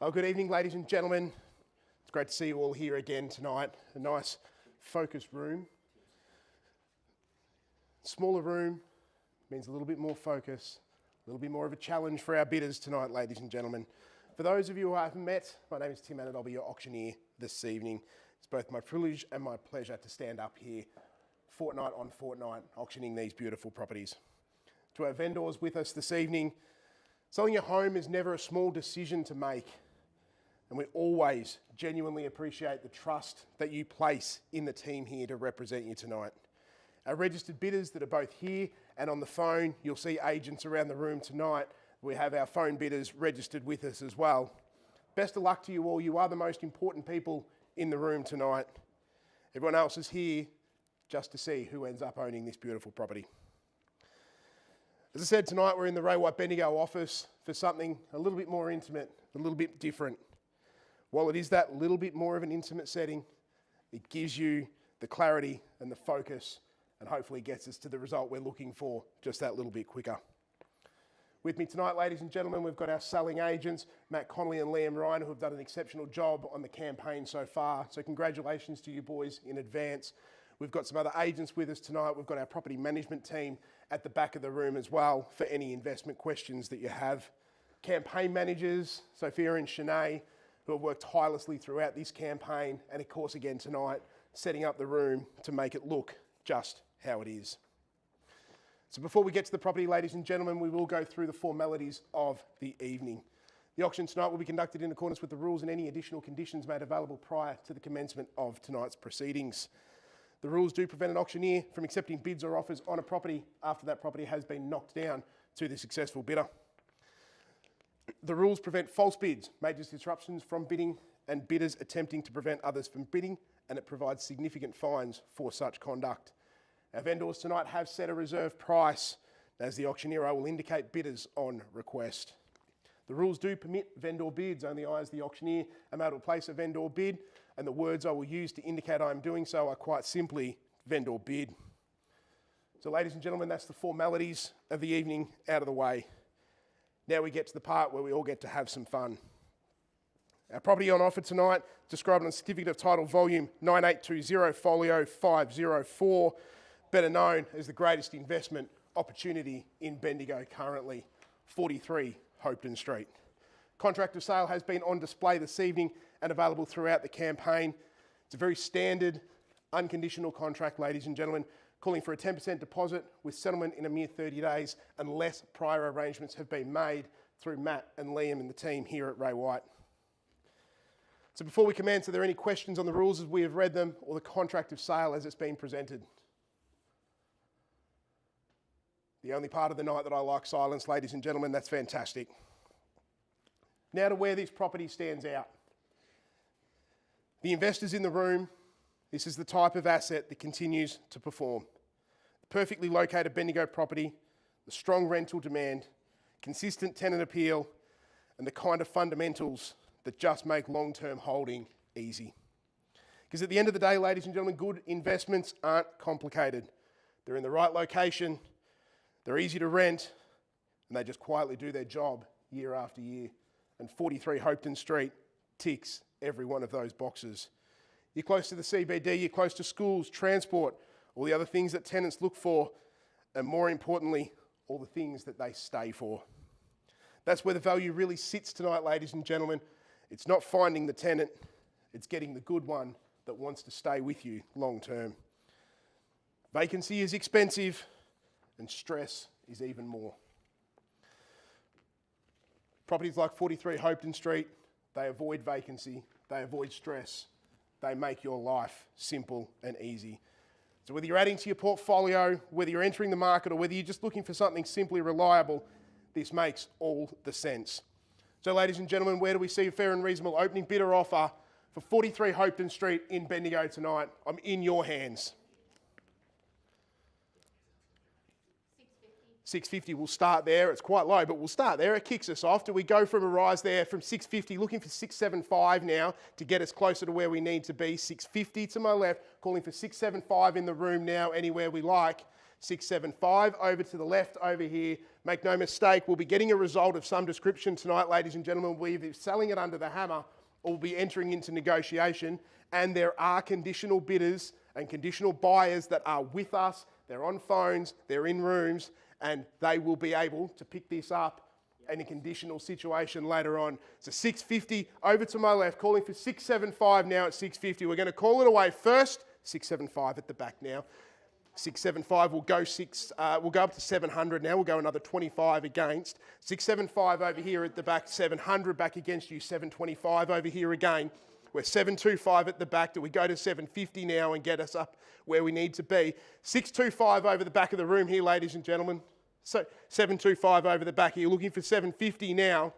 Well, good evening, ladies and gentlemen. It's great to see you all here again tonight. A nice focused room. Smaller room means a little bit more focus, a little bit more of a challenge for our bidders tonight, ladies and gentlemen. For those of you who I haven't met, my name is Tim Annett. I'll be your auctioneer this evening. It's both my privilege and my pleasure to stand up here fortnight on fortnight auctioning these beautiful properties. To our vendors with us this evening, selling your home is never a small decision to make, and we always genuinely appreciate the trust that you place in the team here to represent you tonight. Our registered bidders that are both here and on the phone, you'll see agents around the room tonight. We have our phone bidders registered with us as well. Best of luck to you all. You are the most important people in the room tonight. Everyone else is here just to see who ends up owning this beautiful property. As I said, tonight we're in the Ray White Bendigo office for something a little bit more intimate, a little bit different. While it is that little bit more of an intimate setting, it gives you the clarity and the focus and hopefully gets us to the result we're looking for just that little bit quicker. With me tonight, ladies and gentlemen, we've got our selling agents, Matt Connolly and Liam Ryan, who have done an exceptional job on the campaign so far. So congratulations to you boys in advance. We've got some other agents with us tonight. We've got our property management team at the back of the room as well for any investment questions that you have. Campaign managers, Sophia and Shanae, who have worked tirelessly throughout this campaign, and of course again tonight, setting up the room to make it look just how it is. So before we get to the property, ladies and gentlemen, we will go through the formalities of the evening. The auction tonight will be conducted in accordance with the rules and any additional conditions made available prior to the commencement of tonight's proceedings. The rules do prevent an auctioneer from accepting bids or offers on a property after that property has been knocked down to the successful bidder. The rules prevent false bids, major disruptions from bidding, and bidders attempting to prevent others from bidding, and it provides significant fines for such conduct. Our vendors tonight have set a reserve price. As the auctioneer, I will indicate bidders on request. The rules do permit vendor bids. Only I, as the auctioneer, am able to place a vendor bid, and the words I will use to indicate I am doing so are quite simply vendor bid. So ladies and gentlemen, that's the formalities of the evening out of the way. Now we get to the part where we all get to have some fun. Our property on offer tonight, described on Certificate of Title Volume 9820 Folio 504, better known as the greatest investment opportunity in Bendigo currently, 43 Hopetoun Street. Contract of sale has been on display this evening and available throughout the campaign. It's a very standard, unconditional contract, ladies and gentlemen, calling for a 10% deposit with settlement in a mere 30 days unless prior arrangements have been made through Matt and Liam and the team here at Ray White. So before we commence, are there any questions on the rules as we have read them or the contract of sale as it's been presented? The only part of the night that I like silence, ladies and gentlemen, that's fantastic. Now to where this property stands out. The investors in the room, this is the type of asset that continues to perform. The perfectly located Bendigo property, the strong rental demand, consistent tenant appeal, and the kind of fundamentals that just make long-term holding easy. Because at the end of the day, ladies and gentlemen, good investments aren't complicated. They're in the right location, they're easy to rent, and they just quietly do their job year after year. And 43 Hopetoun Street ticks every one of those boxes. You're close to the CBD, you're close to schools, transport, all the other things that tenants look for, and more importantly, all the things that they stay for. That's where the value really sits tonight, ladies and gentlemen. It's not finding the tenant, it's getting the good one that wants to stay with you long term. Vacancy is expensive, and stress is even more. Properties like 43 Hopetoun Street, they avoid vacancy, they avoid stress, they make your life simple and easy. So whether you're adding to your portfolio, whether you're entering the market, or whether you're just looking for something simply reliable, this makes all the sense. So ladies and gentlemen, where do we see a fair and reasonable opening bid or offer for 43 Hopetoun Street in Bendigo tonight? I'm in your hands. 650, we'll start there. It's quite low, but we'll start there. It kicks us off. Do we go from a rise there from 650, looking for 675 now to get us closer to where we need to be? 650 to my left, calling for 675 in the room now, anywhere we like. 675 over to the left over here. Make no mistake, we'll be getting a result of some description tonight, ladies and gentlemen. We'll be either selling it under the hammer or we'll be entering into negotiation. And there are conditional bidders and conditional buyers that are with us. They're on phones, they're in rooms, and they will be able to pick this up in a conditional situation later on. So 650 over to my left, calling for 675 now at 650. We're going to call it away first. 675 at the back now. 675 will go we'll go up to 700 now. We'll go another 25 against. 675 over here at the back, 700 back against you, 725 over here again. We're 725 at the back. Do we go to 750 now and get us up where we need to be? 625 over the back of the room here, ladies and gentlemen. So 725 over the back here. You're looking for 750 now.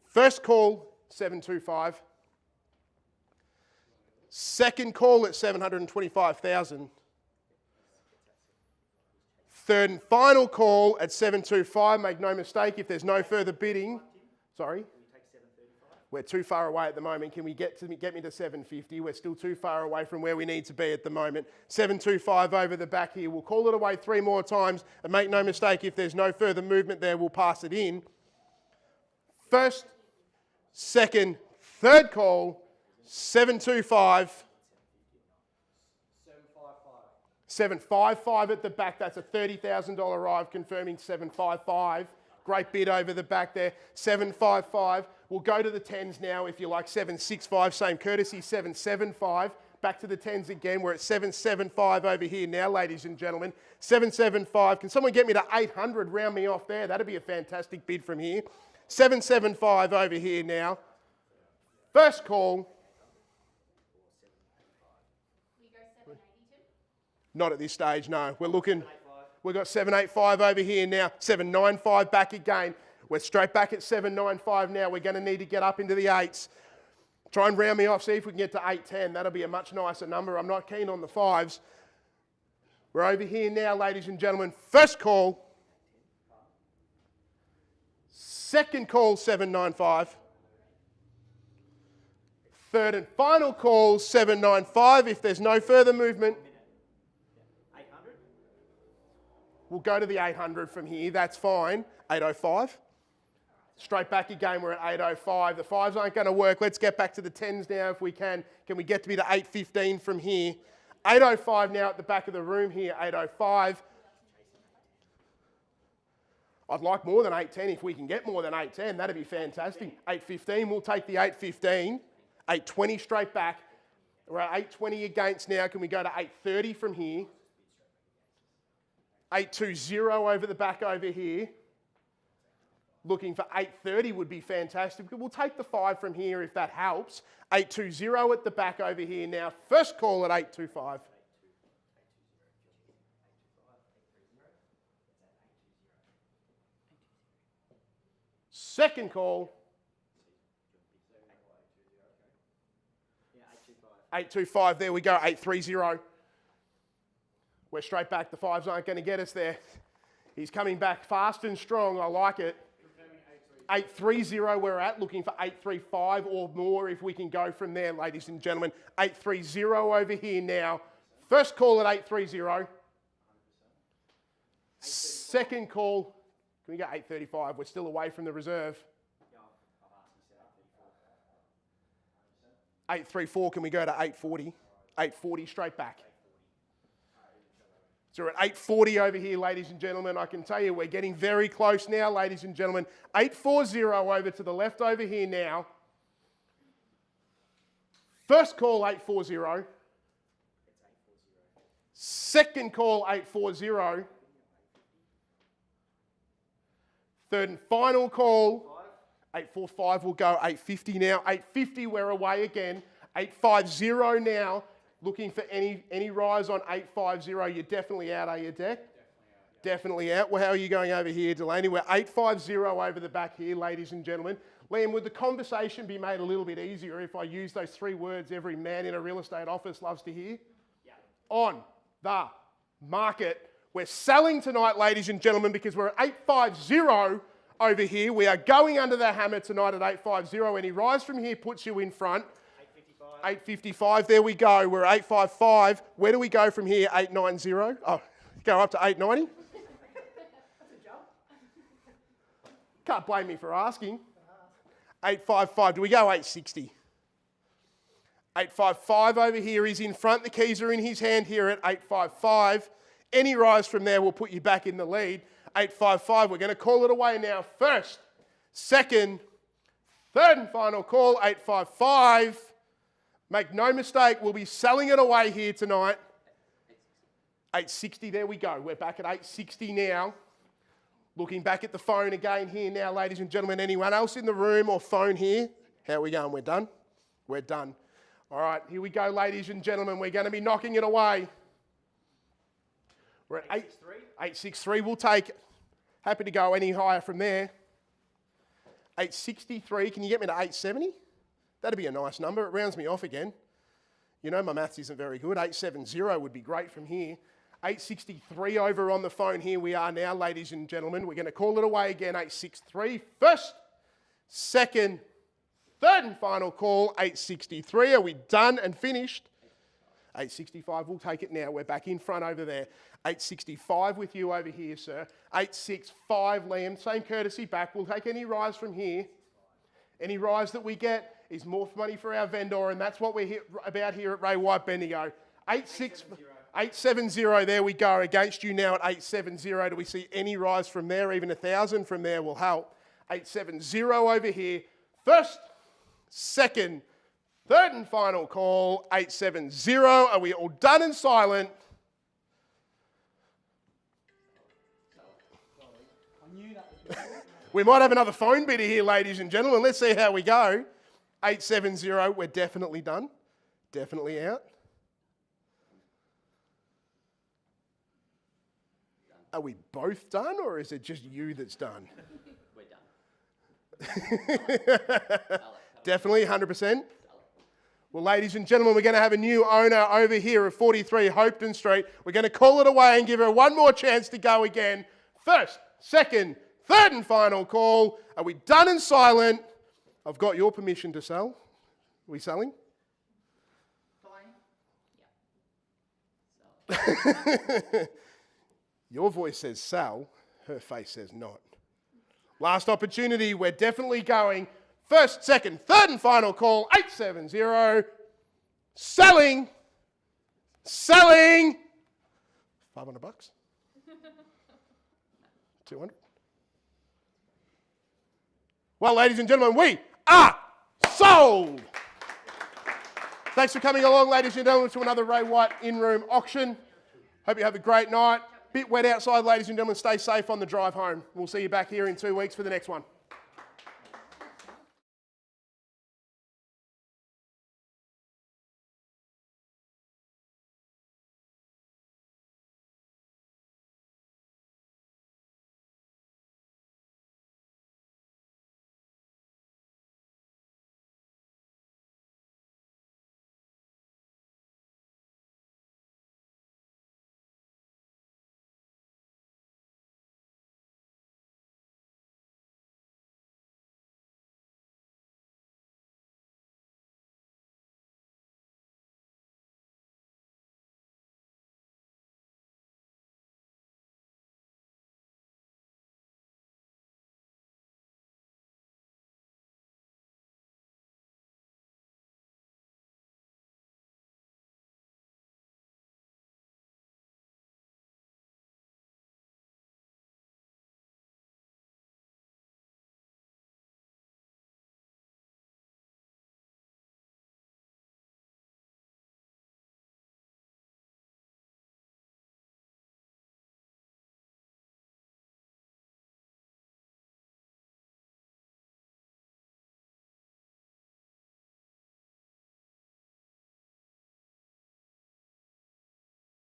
First call, 725. Second call at 725,000. Third and final call at 725. Make no mistake, if there's no further bidding. Sorry? We're too far away at the moment. Can we get me to 750? We're still too far away from where we need to be at the moment. 725 over the back here. We'll call it away 3 more times. And make no mistake, if there's no further movement there, we'll pass it in. First, second, third call, 725. 755 at the back. That's a $30,000 arrive, confirming 755. Great bid over the back there. 755. We'll go to the 10s now if you like. 765, same courtesy. 775. Back to the 10s again. We're at 775 over here now, ladies and gentlemen. 775. Can someone get me to 800? Round me off there. That'd be a fantastic bid from here. 775 over here now. First call. Not at this stage, no. We're looking. We've got 785 over here now. 795 back again. We're straight back at 795 now. We're going to need to get up into the 8s. Try and round me off, see if we can get to 810. That'll be a much nicer number. I'm not keen on the 5s. We're over here now, ladies and gentlemen. First call. Second call, 795. Third and final call, 795. If there's no further movement, we'll go to the 800 from here. That's fine. 805. Straight back again, we're at 805. The 5s aren't going to work. Let's get back to the 10s now if we can. Can we get to be to 815 from here? 805 now at the back of the room here, 805. I'd like more than 810 if we can get more than 810. That'd be fantastic. 815, we'll take the 815. 820 straight back. We're at 820 against now. Can we go to 830 from here? 820 over the back over here. Looking for 830 would be fantastic. We'll take the 5 from here if that helps. 820 at the back over here now. First call at 825. Second call. 825. There we go. 830. We're straight back. The 5s aren't going to get us there. He's coming back fast and strong. I like it. 830 we're at, looking for 835 or more if we can go from there, ladies and gentlemen. 830 over here now. First call at 830. Second call, can we go 835? We're still away from the reserve. 834, can we go to 840? 840 straight back. So we're at 840 over here, ladies and gentlemen. I can tell you we're getting very close now, ladies and gentlemen. 840 over to the left over here now. First call, 840. Second call, 840. Third and final call, 845 will go. 850 now. 850, we're away again. 850 now. Looking for any rise on 850. You're definitely out, are you, Deck? Definitely out. Well, how are you going over here, Delaney? We're 850 over the back here, ladies and gentlemen. Liam, would the conversation be made a little bit easier if I use those 3 words every man in a real estate office loves to hear? Yeah. On the market. We're selling tonight, ladies and gentlemen, because we're at 850 over here. We are going under the hammer tonight at 850. Any rise from here puts you in front. 855, there we go. We're 855. Where do we go from here? 890. Oh, Go up to 890. Can't blame me for asking. 855. Do we go 860? 855 over here is in front. The keys are in his hand here at 855. Any rise from there will put you back in the lead. 855. We're going to call it away now. First, second, third and final call. 855. Make no mistake, we'll be selling it away here tonight. 860. There we go. We're back at 860 now. Looking back at the phone again here now, ladies and gentlemen. Anyone else in the room or phone here? How are we going? We're done? We're done. All right, here we go, ladies and gentlemen. We're going to be knocking it away. We're at 863. We'll take it. Happy to go any higher from there. 863. Can you get me to 870? That'd be a nice number. It rounds me off again. You know, my maths isn't very good. 870 would be great from here. 863 over on the phone. Here we are now, ladies and gentlemen. We're going to call it away again. 863. First, second, third and final call. 863. Are we done and finished? 865. We'll take it now. We're back in front over there. 865 with you over here, sir. 865, Liam. Same courtesy back. We'll take any rise from here. Any rise that we get is more money for our vendor, and that's what we're about here at Ray White Bendigo. 870, there we go, against you now at 870. Do we see any rise from there? Even 1,000 from there will help. 870 over here. First, second, third and final call. 870. Are we all done and silent? We might have another phone bidder here, ladies and gentlemen. Let's see how we go. 870, we're definitely done. Definitely out. Are we both done, or is it just you that's done? We're done. Definitely, 100%. Well, ladies and gentlemen, we're going to have a new owner over here at 43 Hopeton Street. We're going to call it away and give her one more chance to go again. First, second, third and final call. Are we done and silent? I've got your permission to sell. Are we selling? Fine. Your voice says sell, her face says not. Last opportunity, we're definitely going. First, second, third and final call, 870. Selling. Selling. $500. 200. Well, ladies and gentlemen, we are sold. Thanks for coming along, ladies and gentlemen, to another Ray White in-room auction. Hope you have a great night. Bit wet outside, ladies and gentlemen. Stay safe on the drive home. We'll see you back here in 2 weeks for the next one.